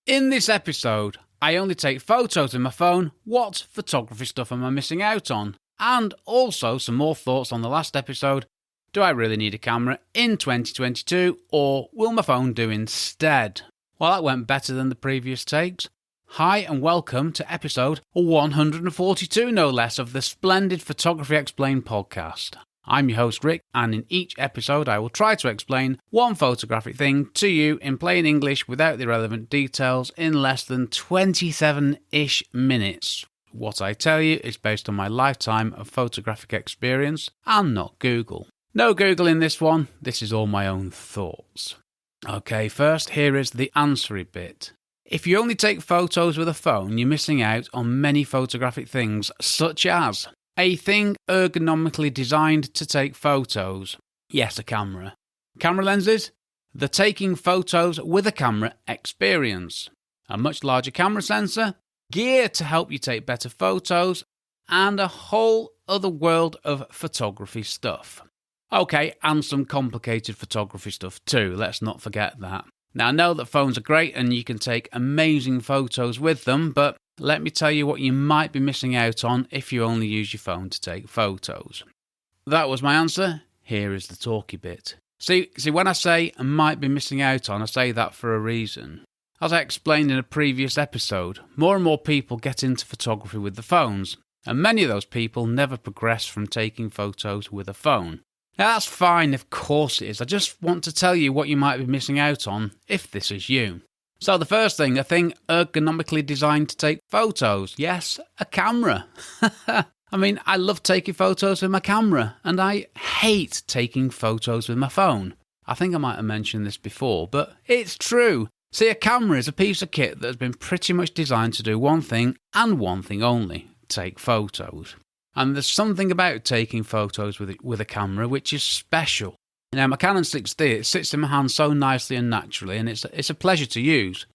In this episode, I only take photos with my phone. What photography stuff am I missing out on? And also some more thoughts on the last episode. Do I really need a camera in 2022, or will my phone do instead? Well, that went better than the previous takes. Hi and welcome to episode 142, no less, of the splendid Photography Explained podcast. I'm your host Rick, and in each episode I will try to explain one photographic thing to you in plain English without the irrelevant details in less than 27-ish minutes. What I tell you is based on my lifetime of photographic experience and not Google. No Google in this one, this is all my own thoughts. Okay, first here is the answery bit. If you only take photos with a phone, you're missing out on many photographic things, such as a thing ergonomically designed to take photos. Yes, a camera. Camera lenses? The taking photos with a camera experience. A much larger camera sensor? Gear to help you take better photos, and a whole other world of photography stuff. Okay, and some complicated photography stuff too, let's not forget that. Now, I know that phones are great and you can take amazing photos with them, but let me tell you what you might be missing out on if you only use your phone to take photos. That was my answer. Here is the talky bit. See, when I say I might be missing out on, I say that for a reason. As I explained in a previous episode, more and more people get into photography with the phones, and many of those people never progress from taking photos with a phone. Now that's fine, of course it is. I just want to tell you what you might be missing out on if this is you. So the first thing, a thing ergonomically designed to take photos. Yes, a camera. I mean, I love taking photos with my camera, and I hate taking photos with my phone. I think I might have mentioned this before, but it's true. See, a camera is a piece of kit that has been pretty much designed to do one thing and one thing only, take photos. And there's something about taking photos with a camera which is special. Now, my Canon 6D, it sits in my hand so nicely and naturally, and it's a pleasure to use.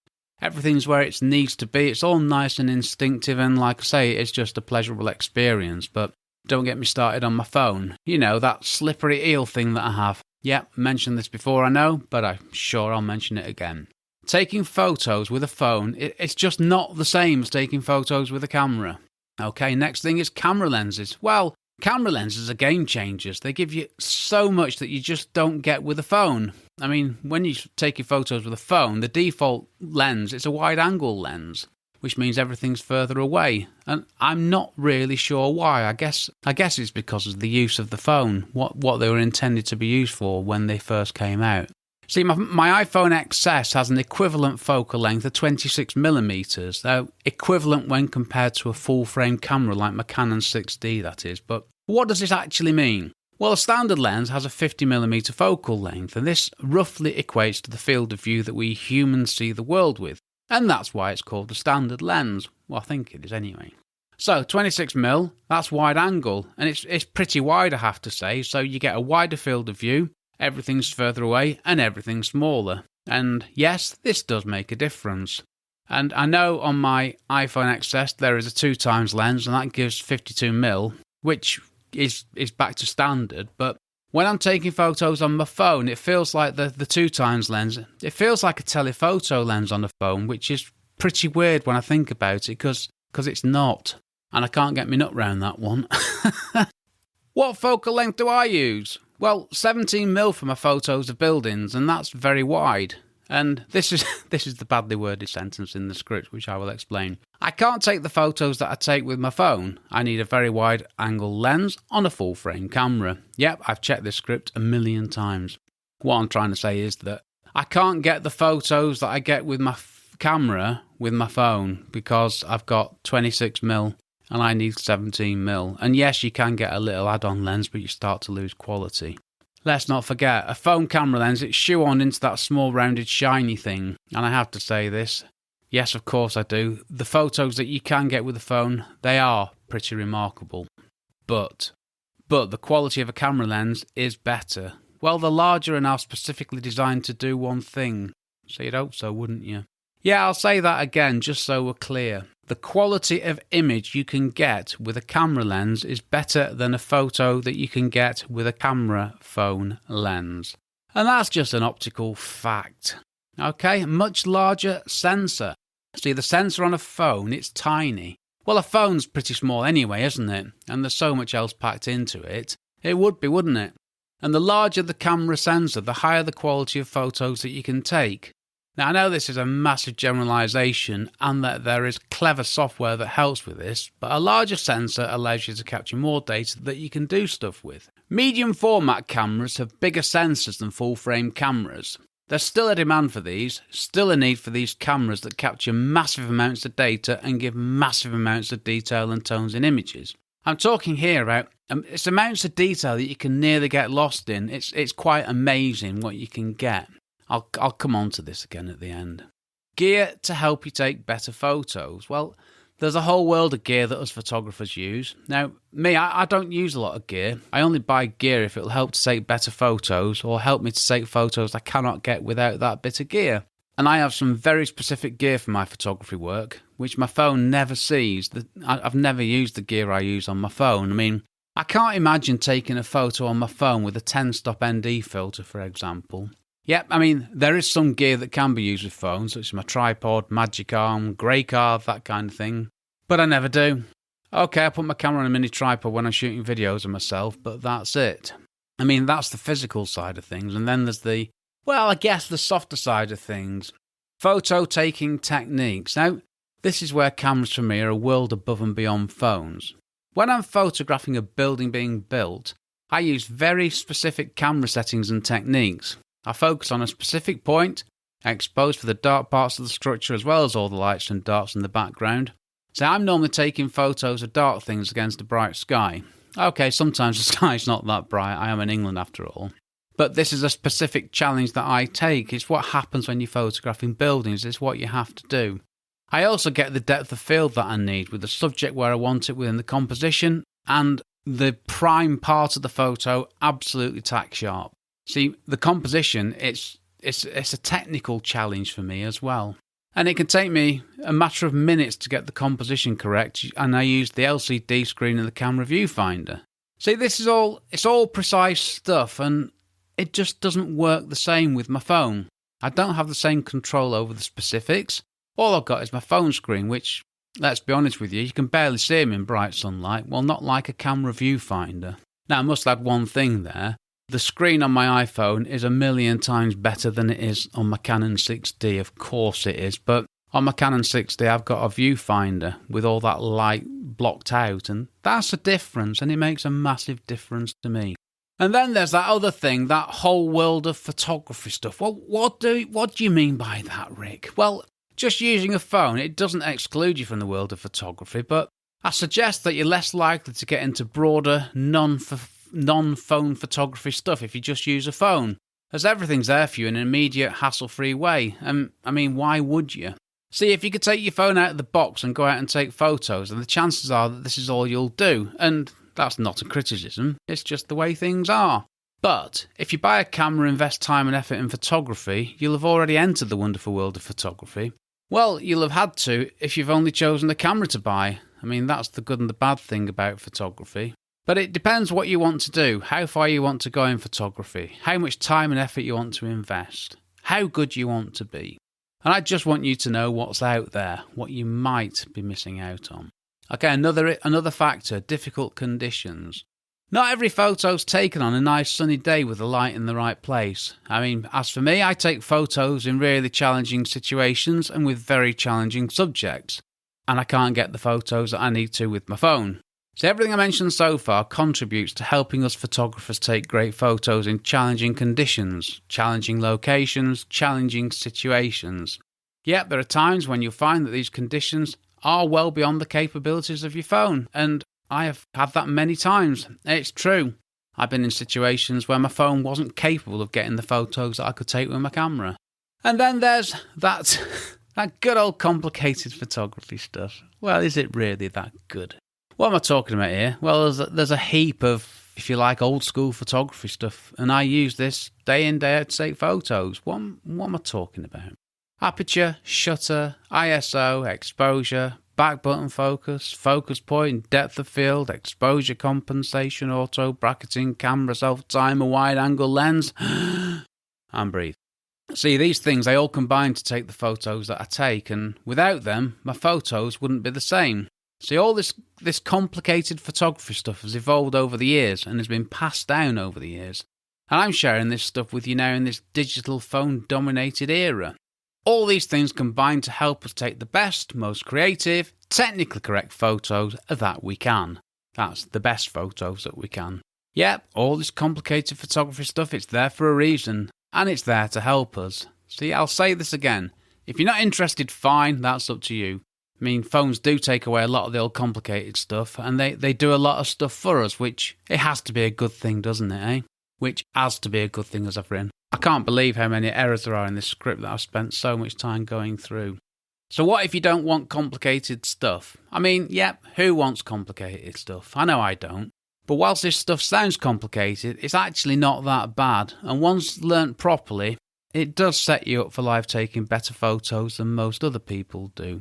Everything's where it needs to be. It's all nice and instinctive, and like I say, it's just a pleasurable experience. But don't get me started on my phone. You know, that slippery eel thing that I have. Yep, mentioned this before, I know, but I'm sure I'll mention it again. Taking photos with a phone, it's just not the same as taking photos with a camera. Okay, next thing is camera lenses. Well, camera lenses are game changers. They give you so much that you just don't get with a phone. I mean, when you're taking photos with a phone, the default lens is a wide-angle lens, which means everything's further away. And I'm not really sure why. I guess it's because of the use of the phone, what they were intended to be used for when they first came out. See, my iPhone XS has an equivalent focal length of 26mm, though equivalent when compared to a full-frame camera like my Canon 6D, that is. But what does this actually mean? Well, a standard lens has a 50mm focal length, and this roughly equates to the field of view that we humans see the world with. And that's why it's called a standard lens. Well, I think it is anyway. So, 26mm, that's wide angle, and it's pretty wide, I have to say, so you get a wider field of view. Everything's further away and everything's smaller. And yes, this does make a difference. And I know on my iPhone XS there is a 2x lens, and that gives 52mm, which is back to standard. But when I'm taking photos on my phone, it feels like the 2x lens. It feels like a telephoto lens on a phone, which is pretty weird when I think about it, because it's not. And I can't get my nut round that one. What focal length do I use? Well, 17mm for my photos of buildings, and that's very wide. And this is the badly worded sentence in the script, which I will explain. I can't take the photos that I take with my phone. I need a very wide angle lens on a full frame camera. Yep, I've checked this script a million times. What I'm trying to say is that I can't get the photos that I get with my camera with my phone because I've got 26mm. And I need 17mm. And yes, you can get a little add-on lens, but you start to lose quality. Let's not forget, a phone camera lens, it's shoe-on into that small rounded shiny thing. And I have to say this, yes, of course I do. The photos that you can get with the phone, they are pretty remarkable. But the quality of a camera lens is better. Well, the larger are now specifically designed to do one thing. So you'd hope so, wouldn't you? Yeah, I'll say that again, just so we're clear. The quality of image you can get with a camera lens is better than a photo that you can get with a camera phone lens. And that's just an optical fact. Okay, much larger sensor. See, the sensor on a phone, it's tiny. Well, a phone's pretty small anyway, isn't it? And there's so much else packed into it. It would be, wouldn't it? And the larger the camera sensor, the higher the quality of photos that you can take. Now, I know this is a massive generalisation and that there is clever software that helps with this, but a larger sensor allows you to capture more data that you can do stuff with. Medium format cameras have bigger sensors than full frame cameras. There's still a demand for these, still a need for these cameras that capture massive amounts of data and give massive amounts of detail and tones in images. I'm talking here about it's amounts of detail that you can nearly get lost in. It's quite amazing what you can get. I'll come on to this again at the end. Gear to help you take better photos. Well, there's a whole world of gear that us photographers use. Now, me, I don't use a lot of gear. I only buy gear if it'll help to take better photos or help me to take photos I cannot get without that bit of gear. And I have some very specific gear for my photography work, which my phone never sees. I've never used the gear I use on my phone. I mean, I can't imagine taking a photo on my phone with a 10-stop ND filter, for example. Yep, I mean, there is some gear that can be used with phones, such as my tripod, magic arm, grey card, that kind of thing. But I never do. Okay, I put my camera on a mini tripod when I'm shooting videos of myself, but that's it. I mean, that's the physical side of things, and then there's the softer side of things. Photo taking techniques. Now, this is where cameras for me are a world above and beyond phones. When I'm photographing a building being built, I use very specific camera settings and techniques. I focus on a specific point, I expose for the dark parts of the structure as well as all the lights and darks in the background. So I'm normally taking photos of dark things against a bright sky. Okay, sometimes the sky's not that bright, I am in England after all. But this is a specific challenge that I take. It's what happens when you're photographing buildings, it's what you have to do. I also get the depth of field that I need with the subject where I want it within the composition and the prime part of the photo absolutely tack sharp. See, the composition, it's a technical challenge for me as well. And it can take me a matter of minutes to get the composition correct, and I use the LCD screen in the camera viewfinder. See, it's all precise stuff, and it just doesn't work the same with my phone. I don't have the same control over the specifics. All I've got is my phone screen, which, let's be honest with you can barely see them in bright sunlight, well, not like a camera viewfinder. Now, I must add one thing there. The screen on my iPhone is 1,000,000 times better than it is on my Canon 6D, of course it is, but on my Canon 6D I've got a viewfinder with all that light blocked out, and that's a difference, and it makes a massive difference to me. And then there's that other thing, that whole world of photography stuff. Well, what do you mean by that, Rick? Well, just using a phone, it doesn't exclude you from the world of photography, but I suggest that you're less likely to get into broader, non-phone photography stuff if you just use a phone, as everything's there for you in an immediate, hassle-free way. I mean, why would you? See, if you could take your phone out of the box and go out and take photos, then the chances are that this is all you'll do, and that's not a criticism, it's just the way things are. But if you buy a camera, invest time and effort in photography, you'll have already entered the wonderful world of photography. Well, you'll have had to if you've only chosen the camera to buy. I mean, that's the good and the bad thing about photography. But it depends what you want to do, how far you want to go in photography, how much time and effort you want to invest, how good you want to be. And I just want you to know what's out there, what you might be missing out on. Okay, another factor, difficult conditions. Not every photo's taken on a nice sunny day with the light in the right place. I mean, as for me, I take photos in really challenging situations and with very challenging subjects. And I can't get the photos that I need to with my phone. So everything I mentioned so far contributes to helping us photographers take great photos in challenging conditions, challenging locations, challenging situations. Yet there are times when you'll find that these conditions are well beyond the capabilities of your phone, and I have had that many times. It's true. I've been in situations where my phone wasn't capable of getting the photos that I could take with my camera. And then there's that good old complicated photography stuff. Well, is it really that good? What am I talking about here? Well, there's a heap of, if you like, old school photography stuff, and I use this day in, day out to take photos. What am I talking about? Aperture, shutter, ISO, exposure, back button focus, focus point, depth of field, exposure compensation, auto bracketing, camera self-timer, wide angle lens, and breathe. See, these things, they all combine to take the photos that I take, and without them, my photos wouldn't be the same. See, all this complicated photography stuff has evolved over the years and has been passed down over the years. And I'm sharing this stuff with you now in this digital phone-dominated era. All these things combine to help us take the best, most creative, technically correct photos that we can. That's the best photos that we can. Yep, all this complicated photography stuff, it's there for a reason, and it's there to help us. See, I'll say this again. If you're not interested, fine, that's up to you. I mean, phones do take away a lot of the old complicated stuff, and they do a lot of stuff for us, which it has to be a good thing, doesn't it, eh? Which has to be a good thing, as I've written. I can't believe how many errors there are in this script that I've spent so much time going through. So what if you don't want complicated stuff? I mean, yep, who wants complicated stuff? I know I don't. But whilst this stuff sounds complicated, it's actually not that bad. And once learnt properly, it does set you up for life taking better photos than most other people do.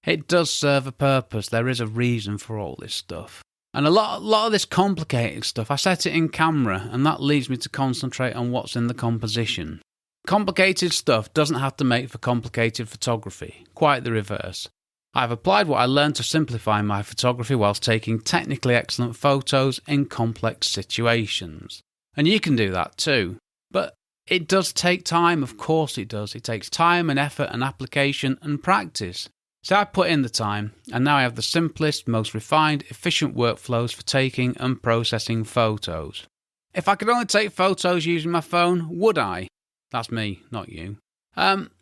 It does serve a purpose. There is a reason for all this stuff. And a lot of this complicated stuff, I set it in camera, and that leads me to concentrate on what's in the composition. Complicated stuff doesn't have to make for complicated photography, quite the reverse. I've applied what I learned to simplify my photography whilst taking technically excellent photos in complex situations. And you can do that too. But it does take time, of course it does. It takes time and effort and application and practice. So I put in the time, and now I have the simplest, most refined, efficient workflows for taking and processing photos. If I could only take photos using my phone, would I? That's me, not you.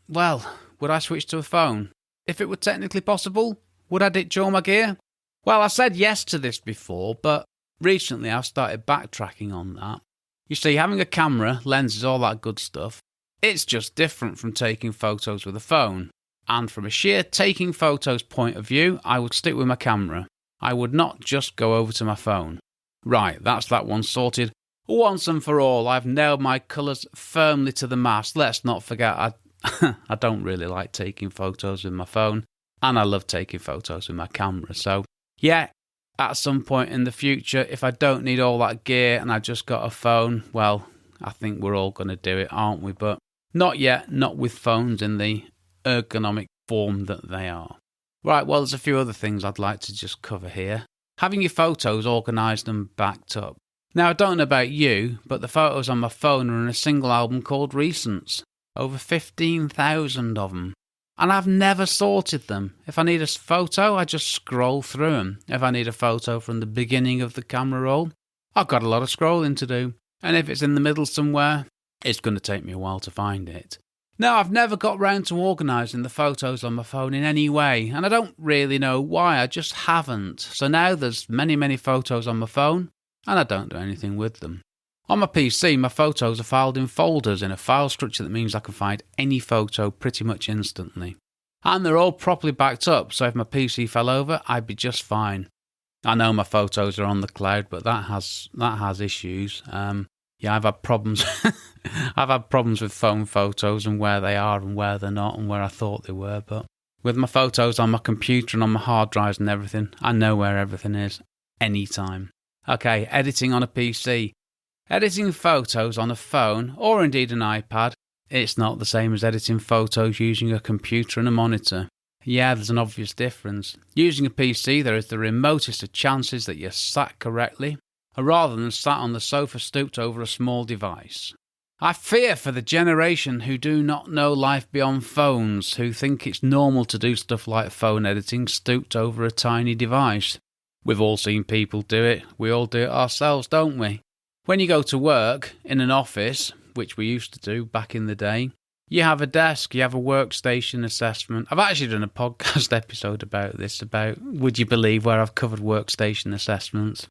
Well, would I switch to a phone? If it were technically possible, would I ditch all my gear? Well, I said yes to this before, but recently I've started backtracking on that. You see, having a camera, lenses, all that good stuff, it's just different from taking photos with a phone. And from a sheer taking photos point of view, I would stick with my camera. I would not just go over to my phone. Right, that's that one sorted. Once and for all, I've nailed my colours firmly to the mast. Let's not forget, I don't really like taking photos with my phone, and I love taking photos with my camera. So, yeah, at some point in the future, if I don't need all that gear and I just got a phone, well, I think we're all going to do it, aren't we? But not yet, not with phones in the ergonomic form that they are. Right, well, there's a few other things I'd like to just cover here. Having your photos organised and backed up. Now, I don't know about you, but the photos on my phone are in a single album called Recents. Over 15,000 of them. And I've never sorted them. If I need a photo, I just scroll through them. If I need a photo from the beginning of the camera roll, I've got a lot of scrolling to do. And if it's in the middle somewhere, it's going to take me a while to find it. Now, I've never got round to organising the photos on my phone in any way, and I don't really know why, I just haven't. So now there's many photos on my phone, and I don't do anything with them. On my PC, my photos are filed in folders in a file structure that means I can find any photo pretty much instantly. And they're all properly backed up, so if my PC fell over, I'd be just fine. I know my photos are on the cloud, but that has issues. Yeah, I've had problems. I've had problems with phone photos and where they are and where they're not and where I thought they were. But with my photos on my computer and on my hard drives and everything, I know where everything is anytime. Okay, editing on a PC. Editing photos on a phone, or indeed an iPad, it's not the same as editing photos using a computer and a monitor. Yeah, there's an obvious difference. Using a PC, there is the remotest of chances that you're sat correctly, rather than sat on the sofa stooped over a small device. I fear for the generation who do not know life beyond phones, who think it's normal to do stuff like phone editing stooped over a tiny device. We've all seen people do it. We all do it ourselves, don't we? When you go to work in an office, which we used to do back in the day, you have a desk, you have a workstation assessment. I've actually done a podcast episode about this, about would you believe, where I've covered workstation assessments.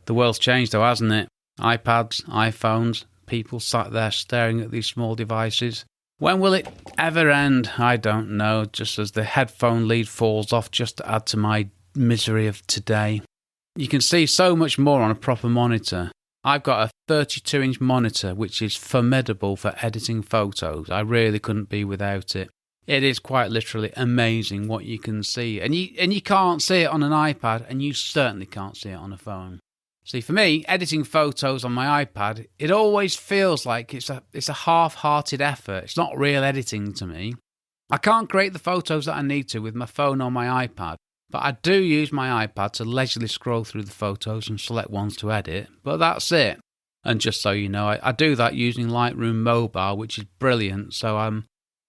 The world's changed though, hasn't it? iPads, iPhones, people sat there staring at these small devices. When will it ever end? I don't know, just as the headphone lead falls off just to add to my misery of today. You can see so much more on a proper monitor. I've got a 32-inch monitor which is formidable for editing photos. I really couldn't be without it. It is quite literally amazing what you can see. And you can't see it on an iPad, and you certainly can't see it on a phone. See, for me, editing photos on my iPad, it always feels like it's a half-hearted effort. It's not real editing to me. I can't create the photos that I need to with my phone or my iPad, but I do use my iPad to leisurely scroll through the photos and select ones to edit, but that's it. And just so you know, I do that using Lightroom Mobile, which is brilliant. So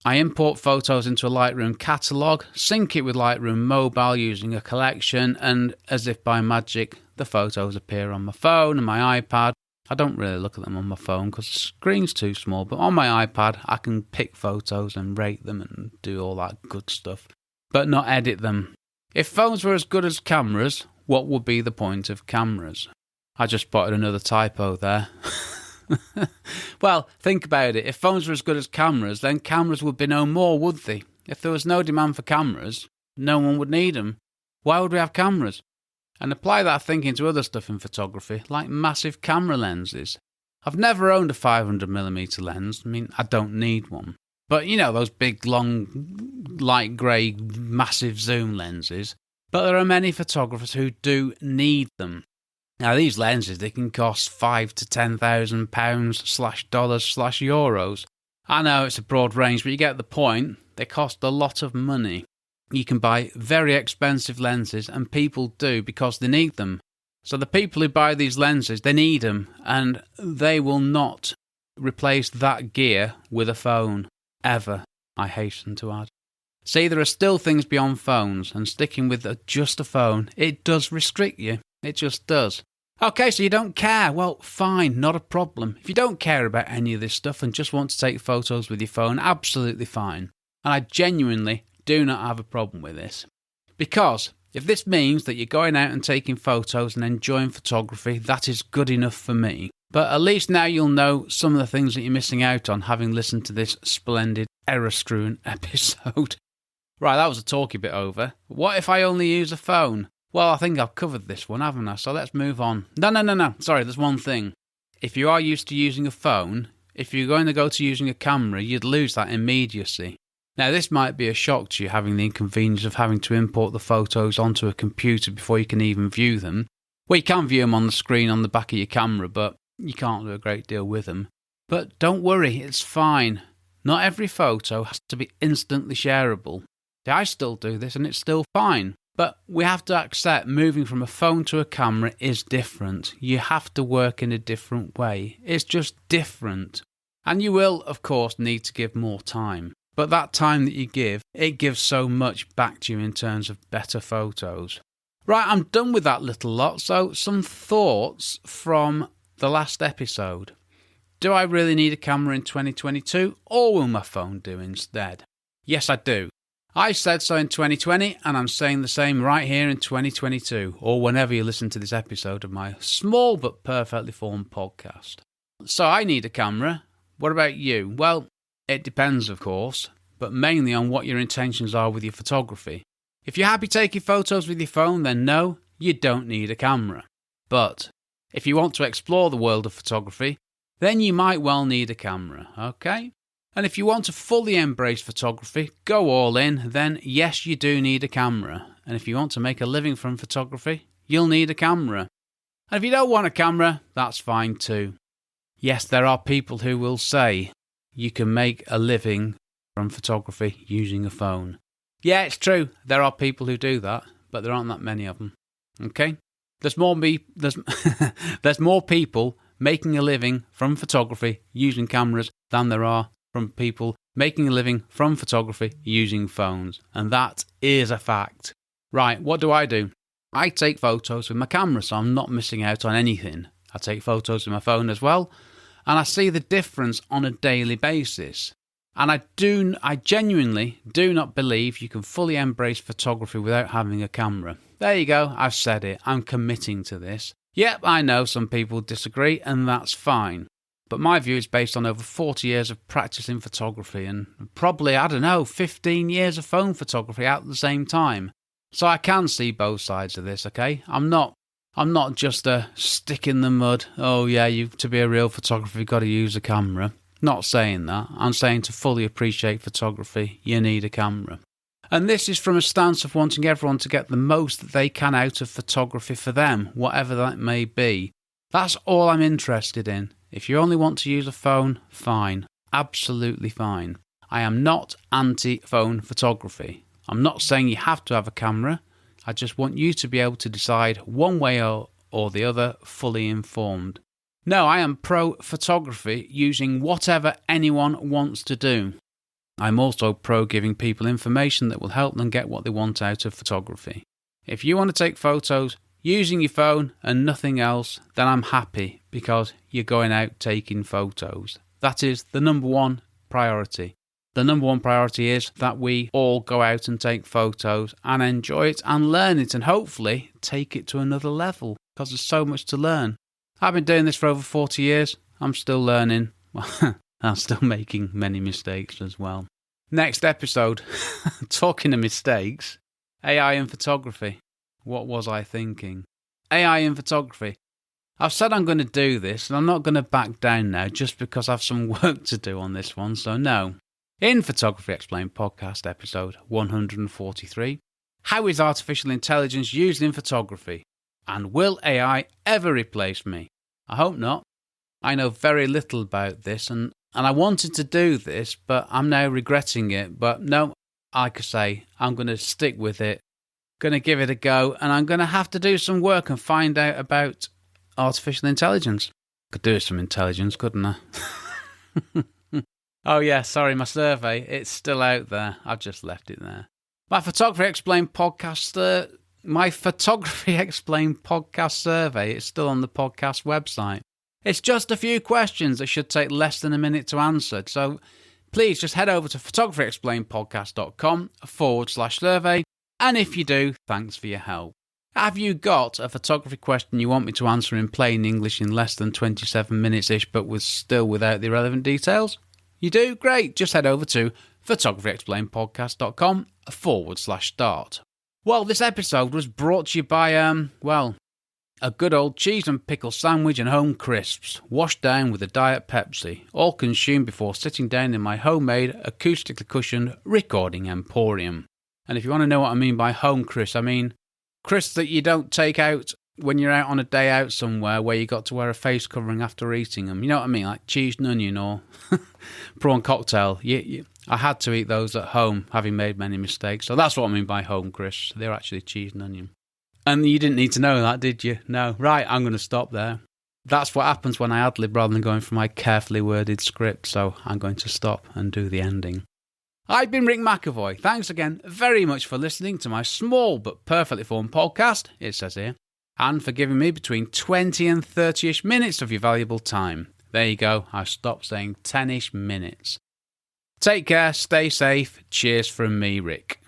I import photos into a Lightroom catalogue, sync it with Lightroom Mobile using a collection, and as if by magic, the photos appear on my phone and my iPad. I don't really look at them on my phone because the screen's too small, but on my iPad, I can pick photos and rate them and do all that good stuff, but not edit them. If phones were as good as cameras, what would be the point of cameras? I just spotted another typo there. Well, think about it. If phones were as good as cameras, then cameras would be no more, would they? If there was no demand for cameras, no one would need them. Why would we have cameras? And apply that thinking to other stuff in photography, like massive camera lenses. I've never owned a 500mm lens. I mean, I don't need one. But, you know, those big, long, light grey, massive zoom lenses. But there are many photographers who do need them. Now, these lenses, they can cost £5,000 to £10,000 / dollars / euros. I know it's a broad range, but you get the point. They cost a lot of money. You can buy very expensive lenses, and people do because they need them. So the people who buy these lenses, they need them, and they will not replace that gear with a phone, ever, I hasten to add. See, there are still things beyond phones, and sticking with just a phone, it does restrict you. It just does. Okay, so you don't care. Well, fine, not a problem. If you don't care about any of this stuff and just want to take photos with your phone, absolutely fine. And I genuinely do not have a problem with this. Because if this means that you're going out and taking photos and enjoying photography, that is good enough for me. But at least now you'll know some of the things that you're missing out on having listened to this splendid error-strewn episode. Right, that was a talky bit over. What if I only use a phone? Well, I think I've covered this one, haven't I? So let's move on. No. Sorry, there's one thing. If you are used to using a phone, if you're going to go to using a camera, you'd lose that immediacy. Now, this might be a shock to you, having the inconvenience of having to import the photos onto a computer before you can even view them. Well, you can view them on the screen on the back of your camera, but you can't do a great deal with them. But don't worry, it's fine. Not every photo has to be instantly shareable. I still do this and it's still fine. But we have to accept moving from a phone to a camera is different. You have to work in a different way. It's just different. And you will, of course, need to give more time. But that time that you give, it gives so much back to you in terms of better photos. Right, I'm done with that little lot. So some thoughts from the last episode. Do I really need a camera in 2022, or will my phone do instead? Yes, I do. I said so in 2020, and I'm saying the same right here in 2022, or whenever you listen to this episode of my small but perfectly formed podcast. So I need a camera. What about you? Well, it depends, of course, but mainly on what your intentions are with your photography. If you're happy taking photos with your phone, then no, you don't need a camera. But if you want to explore the world of photography, then you might well need a camera, okay? And if you want to fully embrace photography, go all in, then yes, you do need a camera. And if you want to make a living from photography, you'll need a camera. And if you don't want a camera, that's fine too. Yes, there are people who will say you can make a living from photography using a phone. Yeah, it's true. There are people who do that, but there aren't that many of them. Okay? There's more people making a living from photography using cameras than there are from people making a living from photography using phones. And that is a fact. Right, what do? I take photos with my camera, so I'm not missing out on anything. I take photos with my phone as well, and I see the difference on a daily basis. And I genuinely do not believe you can fully embrace photography without having a camera. There you go, I've said it. I'm committing to this. Yep, I know some people disagree, and that's fine. But my view is based on over 40 years of practice in photography and probably, 15 years of phone photography at the same time. So I can see both sides of this, okay? I'm not just a stick in the mud. Oh yeah, to be a real photographer, you've got to use a camera. Not saying that. I'm saying to fully appreciate photography, you need a camera. And this is from a stance of wanting everyone to get the most that they can out of photography for them, whatever that may be. That's all I'm interested in. If you only want to use a phone, fine. Absolutely fine. I am not anti-phone photography. I'm not saying you have to have a camera. I just want you to be able to decide one way or the other, fully informed. No, I am pro-photography, using whatever anyone wants to do. I'm also pro giving people information that will help them get what they want out of photography. If you want to take photos using your phone and nothing else, then I'm happy, because you're going out taking photos. That is the number one priority. The number one priority is that we all go out and take photos and enjoy it and learn it, and hopefully take it to another level, because there's so much to learn. I've been doing this for over 40 years. I'm still learning. I'm still making many mistakes as well. Next episode, talking of mistakes, AI in photography. What was I thinking? AI in photography. I've said I'm going to do this, and I'm not going to back down now just because I have some work to do on this one, so no. In Photography Explained podcast episode 143, how is artificial intelligence used in photography? And will AI ever replace me? I hope not. I know very little about this, and I wanted to do this, but I'm now regretting it. But no, like I say, I'm going to stick with it, going to give it a go, and I'm going to have to do some work and find out about artificial intelligence. Could do some intelligence, couldn't I? Oh yeah, sorry, my survey, it's still out there. I've just left it there. My Photography Explained podcast survey is still on the podcast website. It's just a few questions that should take less than a minute to answer. So please just head over to photographyexplainedpodcast.com/survey. And if you do, thanks for your help. Have you got a photography question you want me to answer in plain English in less than 27 minutes-ish, but still without the relevant details? You do? Great. Just head over to photographyexplainedpodcast.com/start. Well, this episode was brought to you by, a good old cheese and pickle sandwich and home crisps, washed down with a Diet Pepsi, all consumed before sitting down in my homemade, acoustically cushioned recording emporium. And if you want to know what I mean by home crisps, I mean crisps that you don't take out when you're out on a day out somewhere where you got to wear a face covering after eating them. You know what I mean? Like cheese and onion or prawn cocktail. I had to eat those at home, having made many mistakes. So that's what I mean by home crisps. They're actually cheese and onion. And you didn't need to know that, did you? No. Right, I'm going to stop there. That's what happens when I ad-lib rather than going for my carefully worded script. So I'm going to stop and do the ending. I've been Rick McAvoy. Thanks again very much for listening to my small but perfectly formed podcast, it says here, and for giving me between 20 and 30-ish minutes of your valuable time. There you go. I stopped saying 10-ish minutes. Take care, stay safe. Cheers from me, Rick.